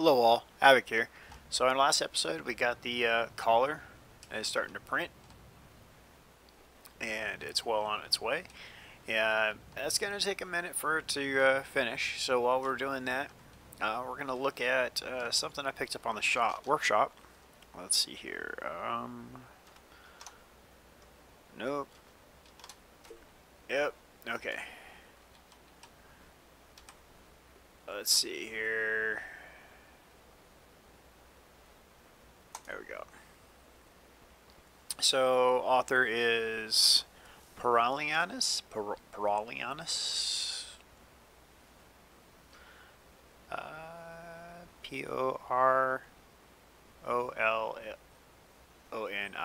Hello all, Havoc here. So in the last episode we got the collar and it's starting to print and it's well on its way. Yeah, that's going to take a minute for it to finish. So while we're doing that, we're going to look at something I picked up on the workshop. Let's see here. Nope. Yep. Okay. Let's see here. There we go. So author is Peralianus. Peralianus.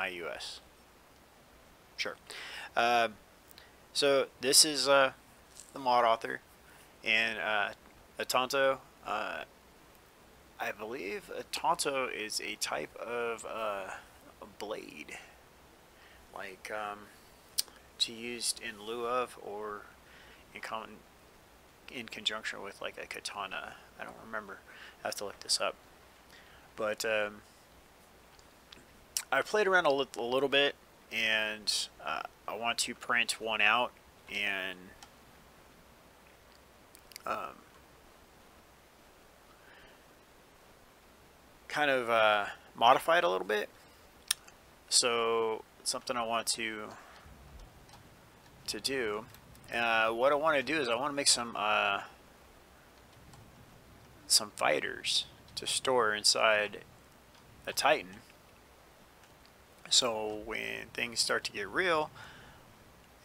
Porolonius. Sure. So this is the mod author, and Atonto. I believe Atonto is a type of a blade, like to used in lieu of or in conjunction with like a katana. I don't remember. I have to look this up. But I played around a little bit, and I want to print one out and kind of modify it a little bit. So something I want to do. What I want to do is I want to make some fighters to store inside a Titan. So when things start to get real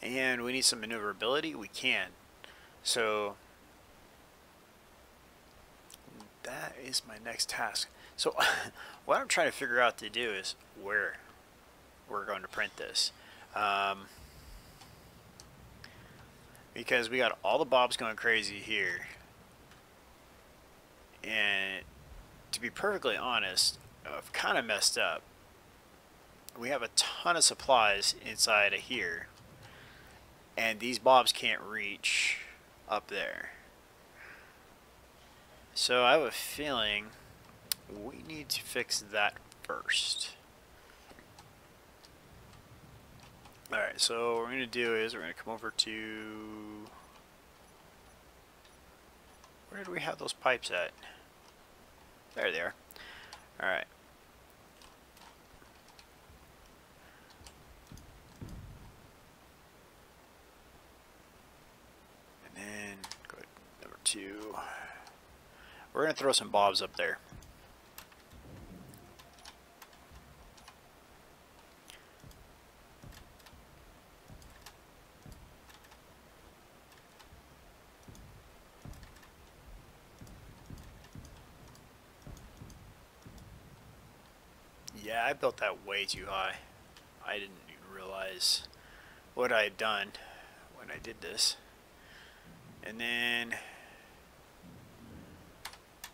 and we need some maneuverability, we can. So that is my next task. So what I'm trying to figure out to do is where we're going to print this. Because we got all the bobs going crazy here. And to be perfectly honest, I've kind of messed up. We have a ton of supplies inside of here, and these bobs can't reach up there. So I have a feeling we need to fix that first. Alright, so what we're going to do is we're going to come over to... Where do we have those pipes at? There they are. Alright. And then go to number 2. We're going to throw some bobs up there. Yeah, I built that way too high. I didn't even realize what I had done when I did this. And then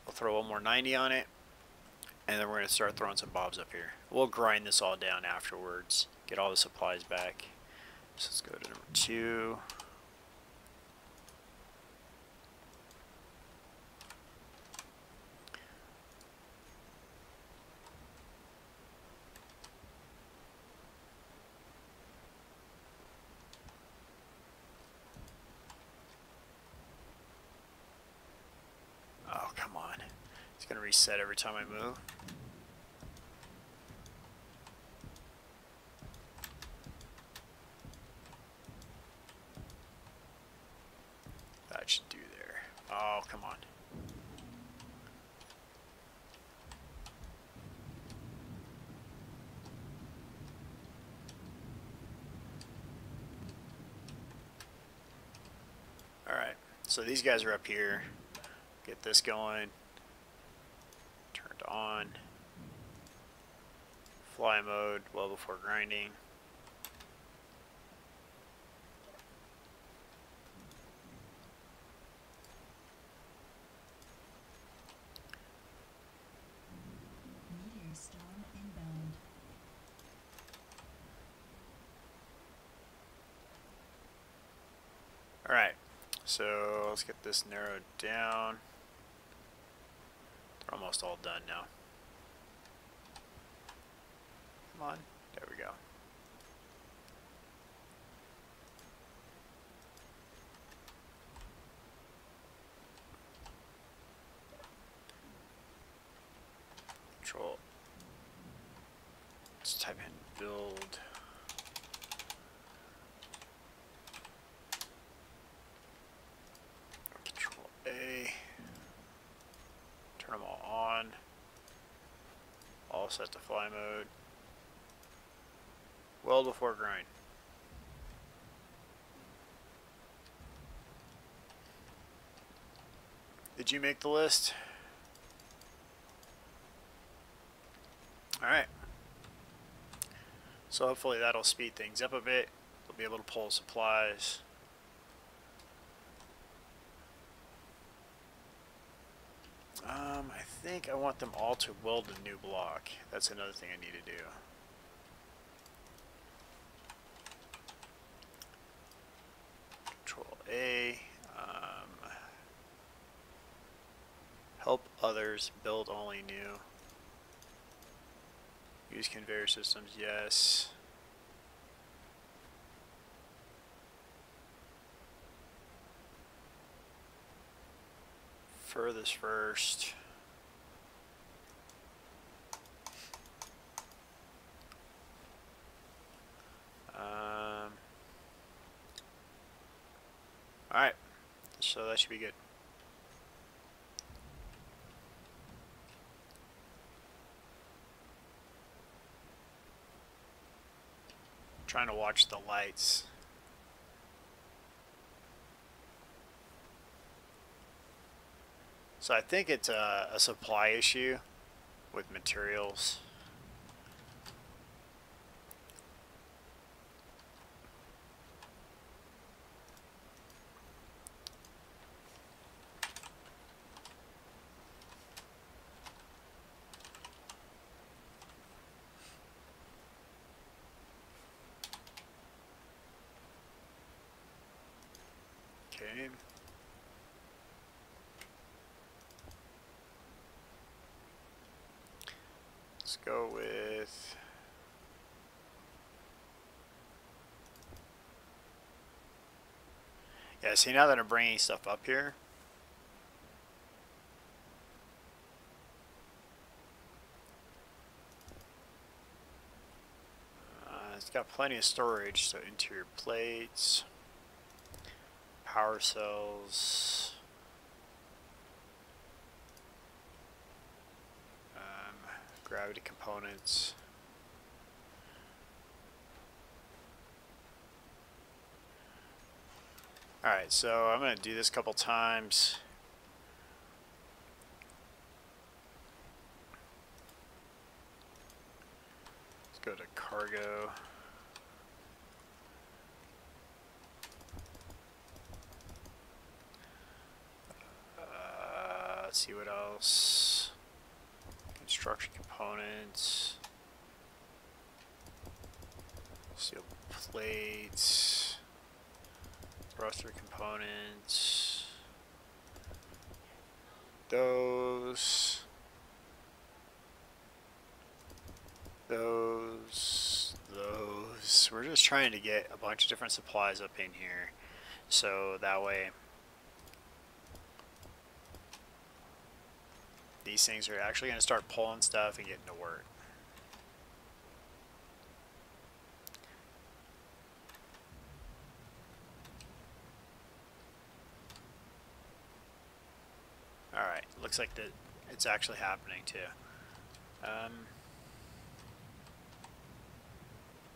we'll throw one more 90 on it, and then we're going to start throwing some bobs up here. We'll grind this all down afterwards, get all the supplies back. So let's go to number 2. Oh, come on. It's going to reset every time I move. That should do there. Oh, come on. Alright, so these guys are up here. Get this going. Turned on. Fly mode well before grinding. Alright, so let's get this narrowed down. Throw them almost all done now. Come on. There we go. Control. Let's type in build. Control A. Turn them all on. All set to fly mode. Weld before grind. Did you make the list? Alright. So hopefully that'll speed things up a bit. We'll be able to pull supplies. I think I want them all to weld a new block. That's another thing I need to do. Control A. Help others build only new. Use conveyor systems, yes. Furthest first. Alright, so that should be good. Trying to watch the lights. So I think it's a supply issue with materials. Okay. Let's go with see, now that I'm bringing stuff up here, it's got plenty of storage, so interior plates, power cells, gravity components. Alright, so I'm going to do this a couple times. Let's go to cargo. Let's see what else. Construction components. Steel plates. Thruster components. Those. We're just trying to get a bunch of different supplies up in here, so that way these things are actually going to start pulling stuff and getting to work. Alright, looks like that it's actually happening too.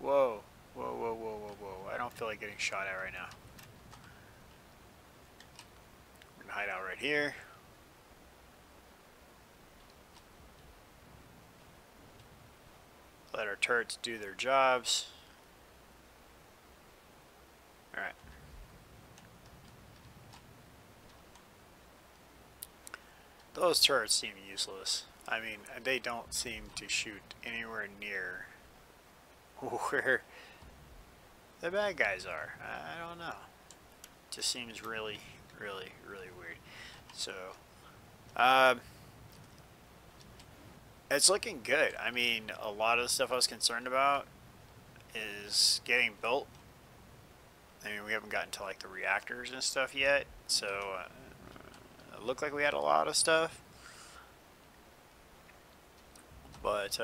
Whoa. I don't feel like getting shot at right now. We're gonna hide out right here. Let our turrets do their jobs. Alright. Those turrets seem useless. I mean, they don't seem to shoot anywhere near where the bad guys are. I don't know. It just seems really weird. So, It's looking good. I mean, a lot of the stuff I was concerned about is getting built. I mean, we haven't gotten to like the reactors and stuff yet, so it looked like we had a lot of stuff. But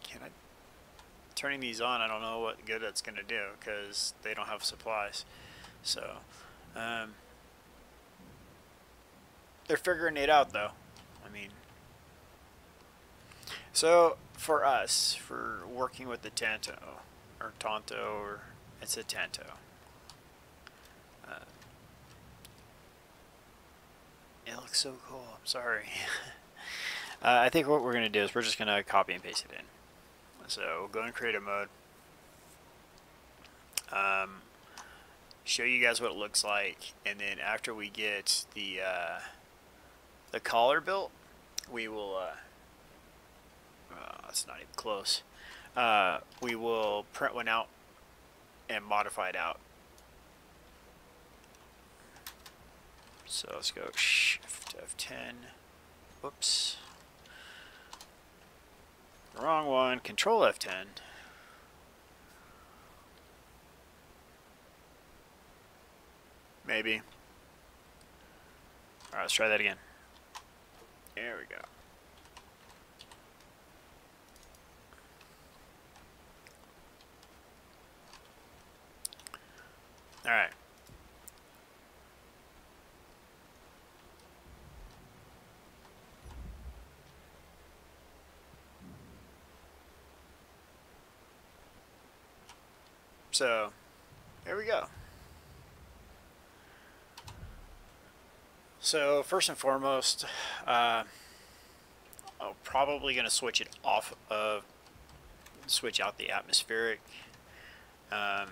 can I turning these on? I don't know what good that's gonna do because they don't have supplies. So they're figuring it out though. I mean, so for us, for working with the Tanto or Tonto, or it's a Tanto. It looks so cool. I'm sorry. I think what we're gonna do is we're just gonna copy and paste it in. So we'll go in creative mode. Show you guys what it looks like, and then after we get the collar built, we will. That's not even close. We will print one out and modify it out. So let's go Shift F10. Whoops. Wrong one. Control F10. Maybe. Alright, let's try that again. There we go. Alright. So, there we go. So, first and foremost, I'm probably going to switch out the atmospheric. I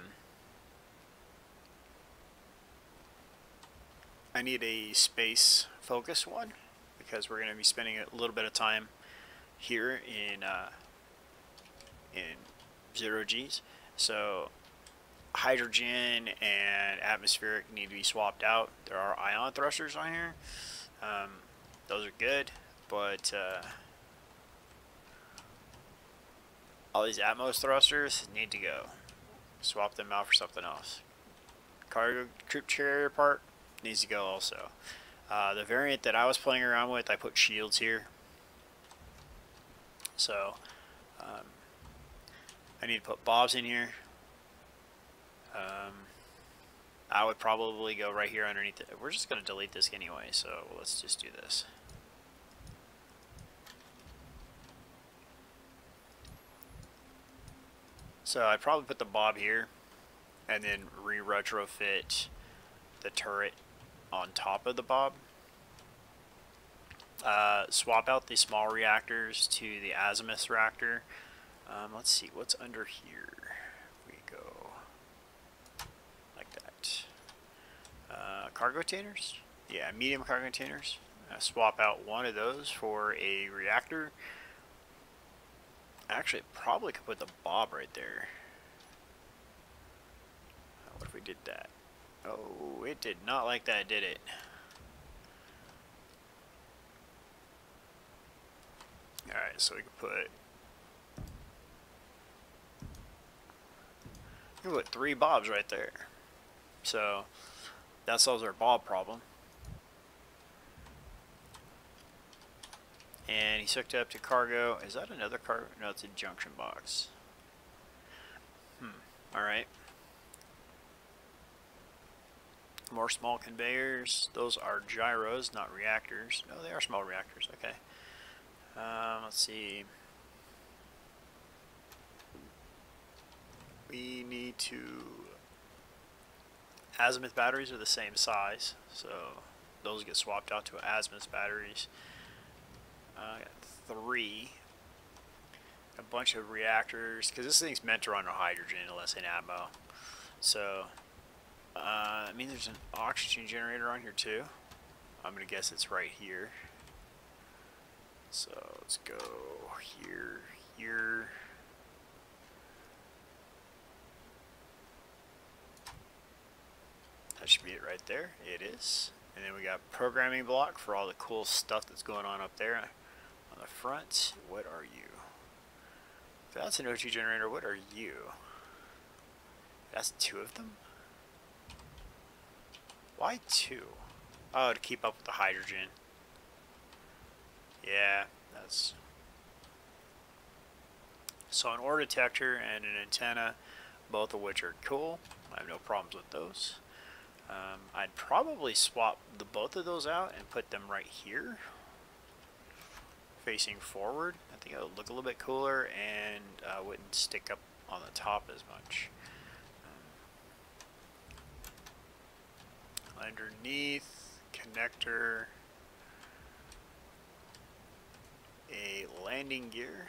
need a space focus one because we're going to be spending a little bit of time here in 0Gs. So hydrogen and atmospheric need to be swapped out. There are ion thrusters on here. Those are good, but all these Atmos thrusters need to go. Swap them out for something else. Cargo troop carrier part needs to go also. The variant that I was playing around with, I put shields here. So I need to put bobs in here. I would probably go right here underneath it. We're just going to delete this anyway, so let's just do this. So I'd probably put the bob here and then re-retrofit the turret on top of the bob. Swap out the small reactors to the azimuth reactor. Let's see what's under here. We go like that. Cargo containers? Yeah, medium cargo containers. Swap out one of those for a reactor. Actually, probably could put the bob right there. What if we did that? Oh, it did not like that, did it? Alright, so we can put 3 bobs right there. So that solves our bob problem. And he's hooked up to cargo. Is that another cargo? No, it's a junction box. Alright. More small conveyors. Those are gyros, not reactors. No, they are small reactors. Okay. Let's see. We need to... Azimuth batteries are the same size, so those get swapped out to azimuth batteries. I got 3. A bunch of reactors, because this thing's meant to run on hydrogen unless in atmo. So, I mean there's an oxygen generator on here too. I'm going to guess it's right here. So let's go here, here. That should be it right there. It is. And then we got programming block for all the cool stuff that's going on up there on the front. What are you? If that's an OG generator, what are you? That's 2 of them? Why 2? Oh, to keep up with the hydrogen. Yeah, that's... So an ore detector and an antenna, both of which are cool. I have no problems with those. I'd probably swap both of those out and put them right here, facing forward. I think it would look a little bit cooler and wouldn't stick up on the top as much. Underneath, connector, a landing gear.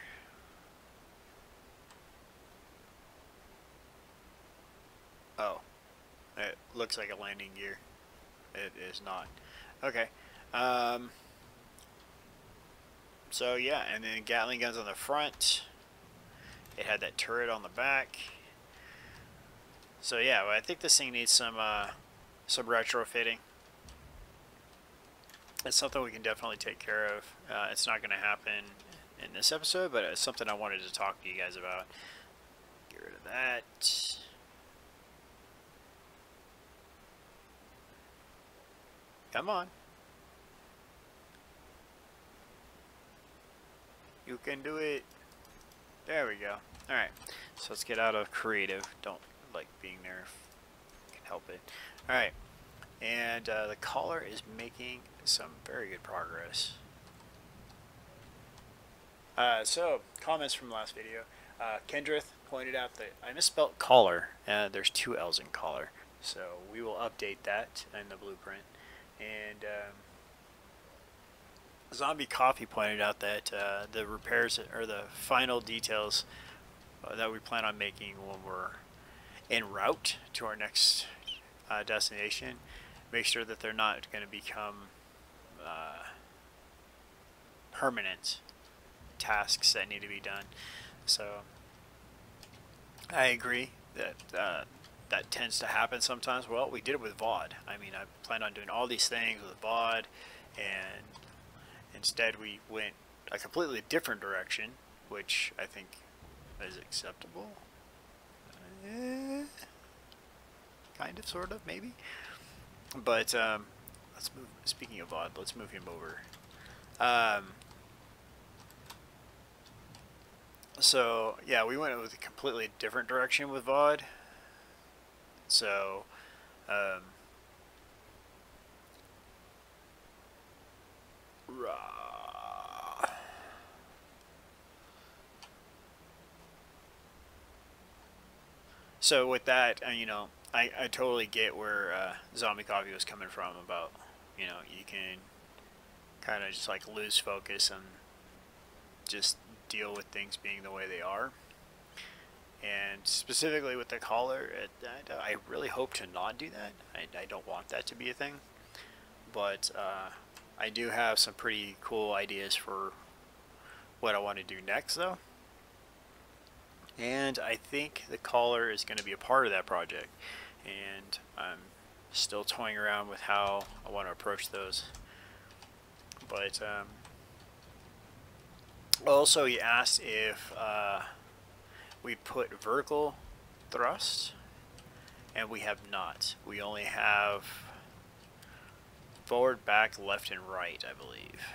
Oh, it looks like a landing gear. It is not. Okay. So yeah, and then Gatling guns on the front. It had that turret on the back. So yeah, well, I think this thing needs some retrofitting. It's something we can definitely take care of. It's not going to happen in this episode, but it's something I wanted to talk to you guys about. Get rid of that. Come on. You can do it. There we go. Alright, so let's get out of creative. Don't like being there if you can help it. Alright, and the collar is making some very good progress. So, comments from the last video. Kendrith pointed out that I misspelled collar. There's 2 L's in collar. So we will update that in the blueprint. And Zombie Coffee pointed out that the repairs or the final details that we plan on making when we're en route to our next destination, make sure that they're not going to become permanent tasks that need to be done. So I agree that that tends to happen sometimes. Well, we did it with VOD. I mean, I planned on doing all these things with VOD, and instead we went a completely different direction, which I think is acceptable. Kind of, sort of, maybe. But let's move. Speaking of VOD, let's move him over. So yeah, we went with a completely different direction with VOD. So so with that, you know, I totally get where Zombie Coffee was coming from about, you know, you can kind of just like lose focus and just deal with things being the way they are. And specifically with the collar, I really hope to not do that. I don't want that to be a thing. But I do have some pretty cool ideas for what I want to do next, though. And I think the collar is going to be a part of that project. And I'm still toying around with how I want to approach those. But also, he asked if we put vertical thrust, and we have not. We only have forward, back, left, and right, I believe.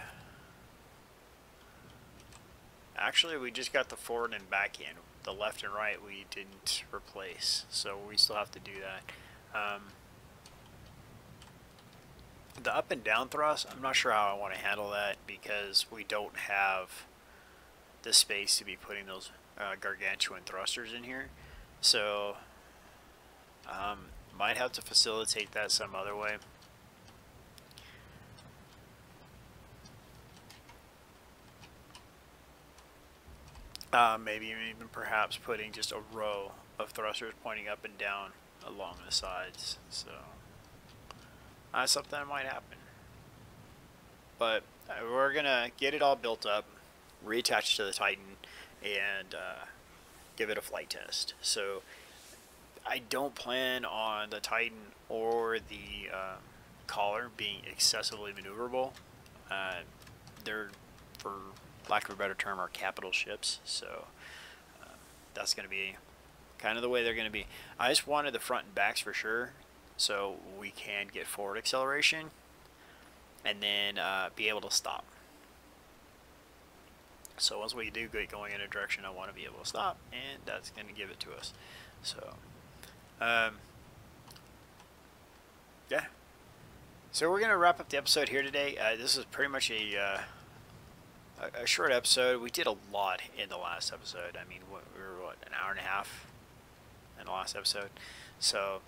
Actually, we just got the forward and back in. The left and right we didn't replace, so we still have to do that. The up and down thrust, I'm not sure how I want to handle that because we don't have the space to be putting those gargantuan thrusters in here, so might have to facilitate that some other way. Maybe even perhaps putting just a row of thrusters pointing up and down along the sides, so something that might happen. But we're gonna get it all built up, reattach to the Titan, and give it a flight test. So I don't plan on the Titan or the Collar being excessively maneuverable. They're, for lack of a better term, are capital ships, so that's going to be kind of the way they're going to be. I just wanted the front and backs for sure, so we can get forward acceleration and then be able to stop. So once we do get going in a direction, I want to be able to stop, and that's going to give it to us. So, yeah. So we're going to wrap up the episode here today. This is pretty much a short episode. We did a lot in the last episode. I mean, we were, what, an hour and a half in the last episode. So,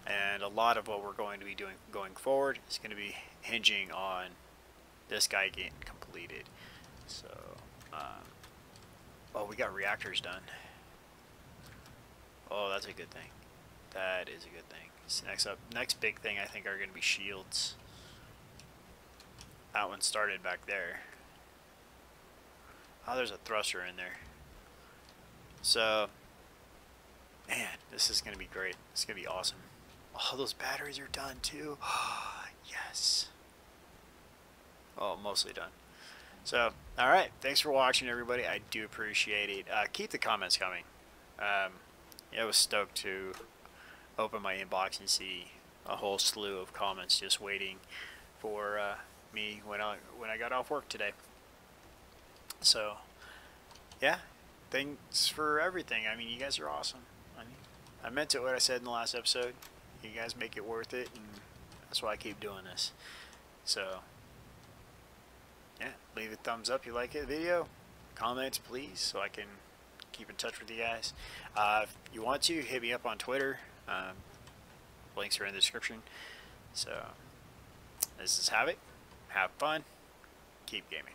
and a lot of what we're going to be doing going forward is going to be hinging on this guy getting completed. So, oh, we got reactors done. Oh, that's a good thing. That is a good thing. So next big thing I think are going to be shields. That one started back there. Oh, there's a thruster in there. So, man, this is going to be great. It's going to be awesome. Oh, those batteries are done too. Oh, yes. Oh, mostly done. So, alright, thanks for watching, everybody. I do appreciate it. Keep the comments coming. I was stoked to open my inbox and see a whole slew of comments just waiting for me when I got off work today. So, yeah, thanks for everything. I mean, you guys are awesome. I mean, I meant it what I said in the last episode. You guys make it worth it, and that's why I keep doing this. So, yeah, leave a thumbs up if you like the video. Comments, please, so I can keep in touch with you guys. If you want to, hit me up on Twitter. Links are in the description. So, this is Havoc. Have fun. Keep gaming.